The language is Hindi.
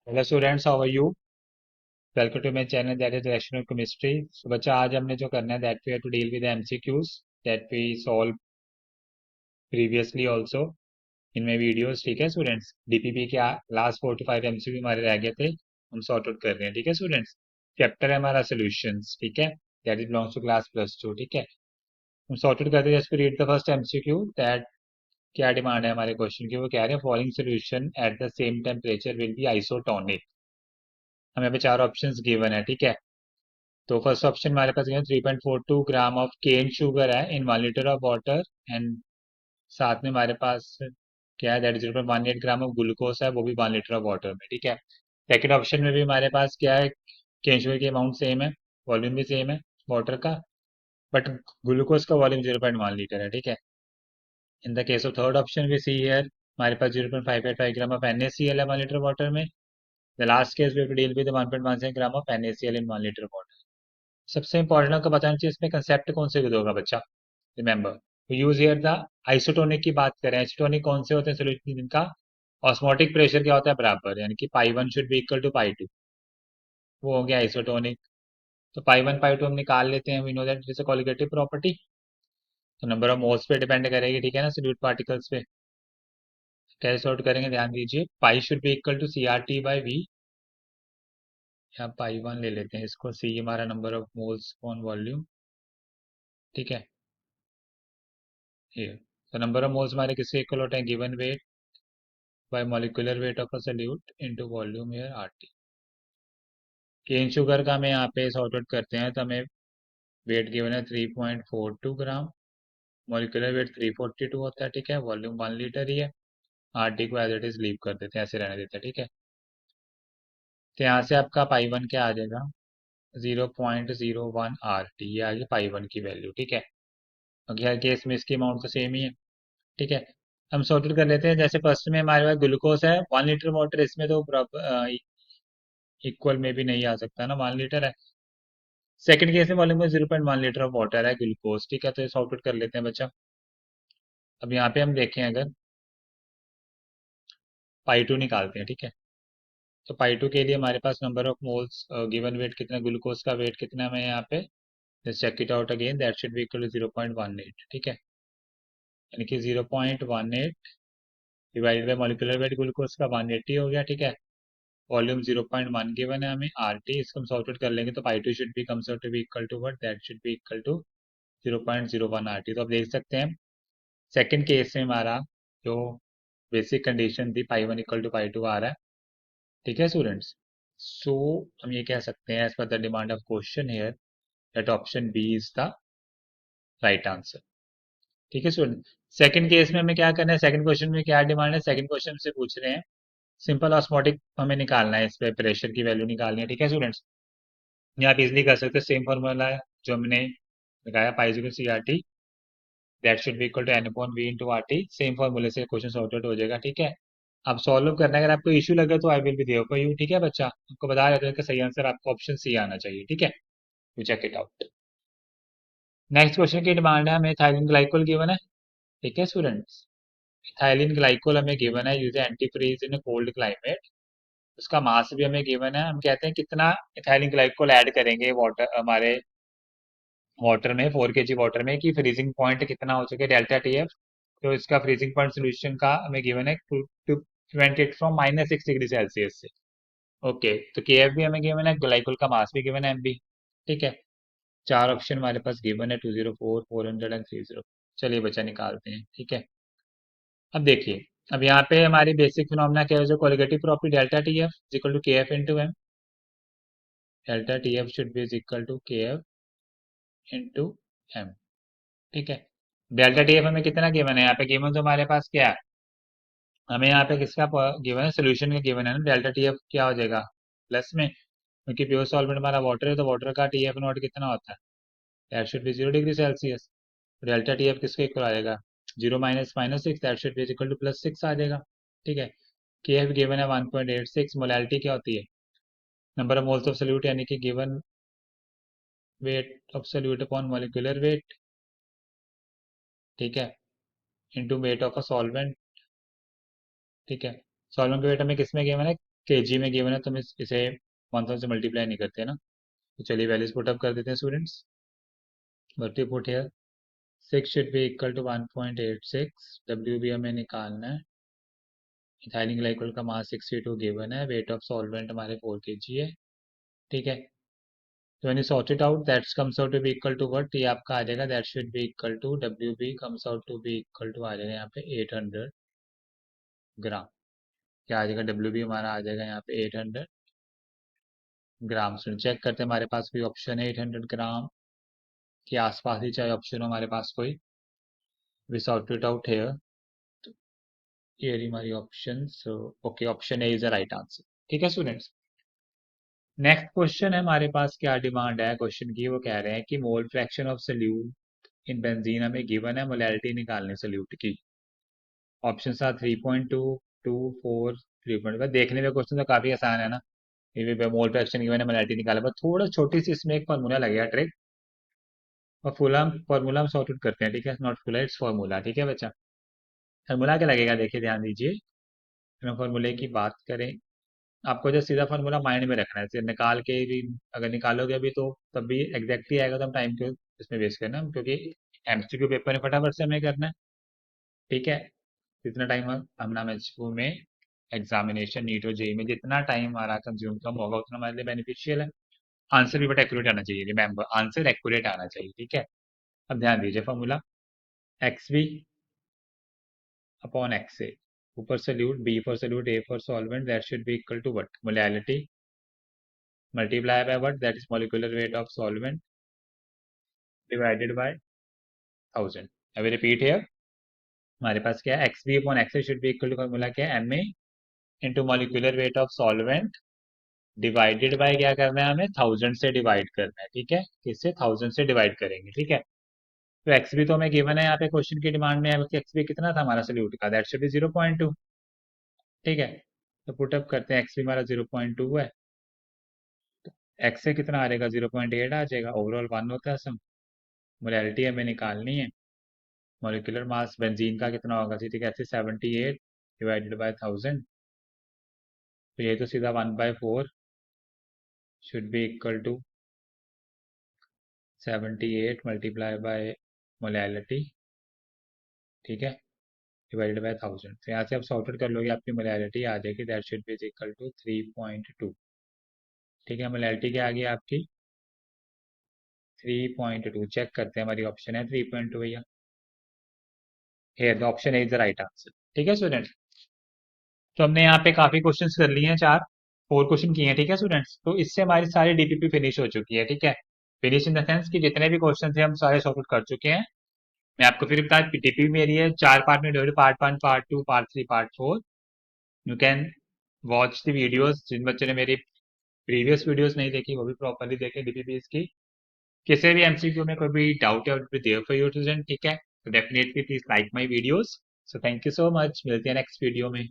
Hello students, how are you? Welcome to my channel that is rational chemistry. So बच्चा, आज हमने जो करना है that we have to deal with MCQs that we solve previously also in my videos. ठीक है स्टूडेंट्स, डीपीपी के लास्ट 4 to 5 एमसीक्यू हमारे रह गए थे, हम सॉर्ट आउट कर रहे हैं। ठीक है स्टूडेंट्स, चैप्टर है हमारा सॉल्यूशंस। ठीक है, that is belongs to class +2। ठीक है, हम सॉर्ट आउट करते हैं। Just read the first MCQ that क्या डिमांड है हमारे क्वेश्चन की। वो कह रहे हैं following solution at the same temperature will be isotonic. हमें पे 4 ऑप्शंस गिवन है। ठीक है, तो फर्स्ट ऑप्शन हमारे पास 3.42 ग्राम ऑफ केन शुगर है इन 1 लीटर ऑफ वाटर, एंड साथ में हमारे पास क्या है, दैट 0.18 ग्राम ऑफ ग्लूकोज है, वो भी 1 लीटर ऑफ वाटर में। ठीक है, सेकेंड ऑप्शन में भी हमारे पास क्या है, केन शुगर की अमाउंट सेम है, वॉल्यूम भी सेम है वाटर का, बट ग्लूकोज का वॉल्यूम 0.1 लीटर है। ठीक है, in the case of third option we see here, हमारे पास 0.585 ग्राम ऑफ NaCl है 1 लीटर वाटर में। The last case we deal with 1.16 gram of NaCl in 1 litre water. सबसे इंपॉर्टेंट आपको बताना चाहिए इसमें कंसेप्ट कौन से होगा बच्चा। Remember, use here the isotonic की बात करें। आइसोटोनिक कौन से होते हैं सोल्यूशन जिनका ऑस्मोटिक प्रेशर क्या होता है, बराबर, यानी कि पाई 1 शुड बी इक्वल टू पाई 2, वो हो गया आइसोटोनिक। तो पाई 1 पाई 2 हम निकाल लेते हैं, we know that it is a colligative property. तो नंबर ऑफ मोल्स पे डिपेंड करेगी। ठीक है ना, सोल्यूट पार्टिकल्स पे। कैसे सॉर्ट करेंगे ध्यान दीजिए, pi should be equal to CRT/V, या पाई 1 ले लेते हैं इसको, सी हमारा number of moles on volume. ठीक है, ये तो नंबर ऑफ मोल्स हमारे किसके इक्वल होते हैं, given weight by molecular weight of a solute into volume here RT। Cane sugar का हमें यहाँ पे सॉर्ट आउट करते हैं, तो हमें वेट गिवन है 3.42 ग्राम, मॉलिक्यूलर वेट 342 होता है। ठीक है, वॉल्यूम 1 लीटर ही है। RT को एज इट इज लीव कर देते हैं, ऐसे रहने देते हैं। ठीक है, तो यहाँ से आपका पाई 1 क्या आ जाएगा, 0.01 RT, ये आ गई पाई 1 की वैल्यू। ठीक है, क्योंकि हर केस में इसकी अमाउंट तो सेम ही है। ठीक है, हम सॉर्ट आउट कर लेते हैं। जैसे फर्स्ट में हमारे पास ग्लूकोज है 1 लीटर वाटर, इसमें तो इक्वल में भी नहीं आ सकता ना, 1 लीटर है। सेकंड केस में वॉल्यूम में 0.1 लीटर ऑफ वाटर है ग्लूकोज। ठीक है, तो ये सॉर्ट आउट कर लेते हैं बच्चा। अब यहाँ पे हम देखें, अगर पाई 2 निकालते हैं। ठीक है, तो पाई 2 के लिए हमारे पास number of moles given weight कितना, ग्लूकोज का वेट कितना है हमें यहाँ पे, check it out again, that should be equal to 0.18। ठीक है, यानी कि 0.18 divided by molecular weight glucose का 180 हो गया। ठीक है, वॉल्यूम 0.1 गिवन है हमें, RT, इसको हम सॉर्ट आउट कर लेंगे तो pi 2 should be comes out to be equal to what, that should be equal to 0.01 RT। तो आप देख सकते हैं सेकंड केस में हमारा जो बेसिक कंडीशन थी, पाई 1 इक्वल टू पाई 2 आ रहा है। ठीक है स्टूडेंट्स, सो हम ये कह सकते हैं as per the demand of question here that option B is the right answer. ठीक है स्टूडेंट, सेकंड केस में हमें क्या करना है, सेकंड क्वेश्चन में क्या डिमांड है, सेकंड क्वेश्चन से पूछ रहे हैं सिंपल ऑस्मोटिक हमें निकालना है, इस पे प्रेशर की वैल्यू निकालनी है। ठीक है स्टूडेंट्स, ये आप इजिली कर सकते हैं, सेम फॉर्मूला है जो हमने लगाया, pi C R T, that should be equal to N/V into RT। Same फॉर्मूले से क्वेश्चन सॉर्ट आउट हो जाएगा। ठीक है, अब सॉल्व करना है, अगर आपको इशू लगे तो I will be there for you. ठीक है बच्चा, आपको बता रहे थे कि सही आंसर आपको ऑप्शन सी आना चाहिए। ठीक है, you check it out. Next question की डिमांड है, हमें इथाइलिन ग्लाइकोल गिवन है। ठीक है स्टूडेंट्स, इथाइलिन ग्लाइकोल हमें गिवन है use antifreeze in cold climate. उसका मास भी हमें गिवन है, हम कहते हैं कितना इथाइलिन ग्लाइकोल ऐड करेंगे वाटर हमारे वाटर में, 4 kg वाटर में, कि फ्रीजिंग पॉइंट कितना हो सके, डेल्टा TF। तो इसका फ्रीजिंग पॉइंट सोल्यूशन का हमें गिवन है to to prevent it from -6 degree Celsius से। ओके, तो KF भी हमें गिवन है, ग्लाइकोल का मास भी गिवन है, MB। ठीक है, 4 ऑप्शन हमारे पास गिवन है, 204, 400 एंड 30। चलिए बच्चा निकालते हैं। ठीक है, अब देखिए, अब यहाँ पे हमारी बेसिक फिनोमेना क्या है, जो colligative property delta TF equal to KF into M। Delta TF should be equal to KF into M। ठीक है, डेल्टा TF हमें कितना गिवन है, यहाँ पे गिवन तो हमारे पास क्या है, हमें यहाँ पे किसका गिवन है, सोल्यूशन का गिवन है ना। डेल्टा TF क्या हो जाएगा, प्लस में, क्योंकि प्योर सॉल्वेंट हमारा वाटर है, तो वाटर का TF नॉट कितना होता है, that should be 0 degree Celsius. Delta TF किसके इक्वल आ जाएगा, 0 - -6, that should be equal to +6 आ जाएगा। ठीक है, KF गिवन है 1.86, मोलैलिटी क्या होती है, number of moles of solute, यानी कि given weight of solute upon molecular weight. ठीक है, into wait of a solvent. ठीक है, सॉल्वेंट का वेट हमें किसमें गिवन है, केजी में गिवन है तो हम इसे 1000 से मल्टीप्लाई नहीं करते ना। तो चलिए वैल्यूज पुट अप कर देते हैं students. What you put here, 6 should be equal to 1.86, W B हमें निकालना है। इथाइलिन ग्लाइकोल का मास 62 गिवन है, वेट ऑफ सॉल्वेंट हमारे 4 kg है, ठीक है। तो when you sort it out that comes out to be equal to what, ये आपका आ जाएगा that should be equal to WB comes out to be equal to आ जाएगा यहाँ पे 800 ग्राम। क्या आ जाएगा, WB हमारा आ जाएगा यहाँ पे 800 ग्राम। सुन चेक करते हैं हमारे पास कोई ऑप्शन है 800 ग्राम के आसपास ही, चाहे ऑप्शन हो हमारे पास कोई। we sort it out here, ये रही हमारी option. So okay, option A is the right answer, ठीक है स्टूडेंट्स। नेक्स्ट क्वेश्चन है हमारे पास, क्या डिमांड है क्वेश्चन की, वो कह रहे हैं कि mole fraction of solute in benzene हमें गिवन है, मोलैलिटी निकालने सोल्यूट की। ऑप्शन था 3.2, 2, 4, 3.5। देखने में क्वेश्चन तो काफी आसान है ना, ये भी मोल फ्रैक्शन गिवन है, मोलैलिटी निकाला, बस थोड़ा छोटी सी इसमें एक फार्मूला लगेगा ट्रिक, और फार्मूला हम सॉर्ट आउट करते हैं, ठीक है। नॉट फुला, इट्स फार्मूला, ठीक है बच्चा। फार्मूला क्या लगेगा, देखिए ध्यान दीजिए। हम फार्मूले की बात करें, आपको जो सीधा फार्मूला माइंड में रखना है, सिर्फ निकाल के भी अगर निकालोगे अभी तो तब भी एग्जैक्टली आएगा, तो हम टाइम क्यों इसमें वेस्ट करना, क्योंकि एमसीक्यू पेपर में फटाफट से हमें करना है, ठीक है। जितना टाइम हम एमसीक्यू में एग्जामिनेशन नीट और जेई में जितना टाइम हमारा कंज्यूम कम होगा उतना हमारे लिए बेनिफिशियल है। आंसर भी बट एक्यूरेट आना चाहिए, रिमेंबर आंसर एक्यूरेट आना चाहिए, ठीक है। अब ध्यान दीजिए formula, X B upon X A, ऊपर solute, B for solute, A for solvent, that should be equal to what, molality multiply by what, that is molecular weight of solvent divided by 1000। अभी रिपीट है, हमारे पास क्या है, X B upon X A should be equal to, formula क्या है, M A into molecular weight of solvent divided by क्या करना है, हमें 1000 से डिवाइड करना है, ठीक है। किससे, 1000 से डिवाइड करेंगे, ठीक है। तो एक्स भी तो हमें गिवन है यहाँ पे क्वेश्चन की डिमांड में है, एक्स भी कितना था हमारा सोल्यूट का, दैट शुड बी 0.2, ठीक है। तो पुटअप करते हैं, एक्स भी हमारा 0.2 है, एक्स से कितना आ जाएगा, 0.8 आ जाएगा, ओवरऑल 1 होता है सम। मोलैलिटी हमें निकालनी है, मॉलिक्यूलर मास बेंजीन का कितना होगा, ठीक है, 78 डिवाइडेड बाय 1000, तो ये तो सीधा 1/4 should be equal to 78 multiply by molality, ठीक है, डिवाइडेड बाय 1000। तो यहाँ से आप सॉर्ट आउट कर लोगे, आपकी मोलैलिटी आ जाएगी, that should be equal to 3.2, ठीक है। मोलैलिटी क्या आ गई आपकी, 3.2। चेक करते हैं, हमारी ऑप्शन है 3.2 भैया, here the option is the right answer, ठीक है स्टूडेंट। तो हमने यहाँ पे काफी क्वेश्चंस कर लिए हैं, 4 क्वेश्चन किए हैं, ठीक है स्टूडेंट्स। तो इससे हमारी सारी डीपीपी फिनिश हो चुकी है, ठीक है। फिनिश इन द सेंस कि जितने भी क्वेश्चन थे हम सारे सॉर्ट आउट कर चुके हैं। मैं आपको फिर बता, डीपीपी मेरी है 4 पार्ट में divide, part 1, part 2, part 3, part 4। You can watch the videos, जिन बच्चों ने मेरी प्रीवियस वीडियोस नहीं देखी वो भी प्रॉपरली देखें डीपीपी की। किसी भी एमसीक्यू में कोई भी डाउट है देयर फॉर यू स्टूडेंट, ठीक है। तो definitely please like my videos. So thank you so much, मिलते हैं नेक्स्ट वीडियो में।